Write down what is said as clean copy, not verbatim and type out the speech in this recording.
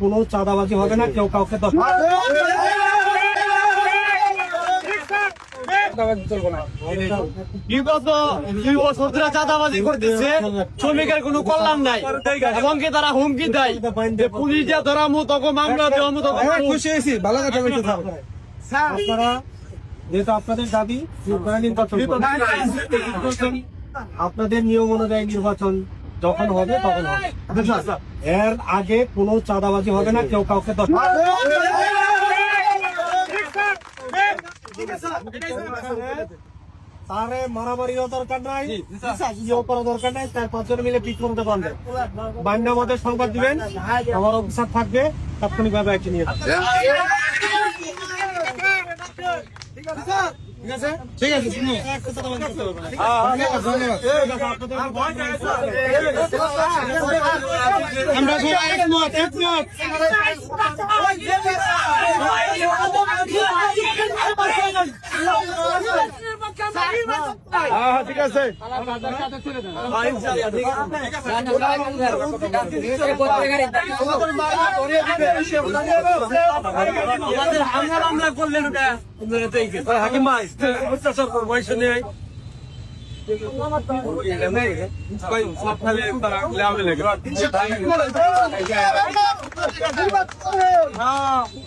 কোনো চাঁদাবাজি হবে না, কেউ কাউকে চাঁদাবাজি করতেছে, শ্রমিকের কোনো কল্যাণ নাই এবং কি তারা হুমকি দেয় পুলিশ যা ধরা মু তখন মামলা দেওয়া মু তখন খুশি হয়েছি। ভালো কথা বলতে আপনারা যেহেতু আপনাদের দাবি আপনাদের নিয়ম অনুযায়ী নির্বাচন যখন হবে তখন হবে, এর আগে কোনো চাঁদাবাজি হবে না, কেউ কাউকে তারে মারামারিও দরকার নাই, ইয়েও করা দরকার নাই, 4-5 জন মিলে পিক করতে পারবেন। বান্ডা আমাদের সংবাদ দিবেন, আমার অফিসার থাকবে, তাৎক্ষণিক ভাবে অ্যাকশন নিয়ে ঠিক আছে। আমরা সবাই একমত। ঠিক আছে, হামলা করলেন হাকিম ভাই অত্যাচার বয়স নেই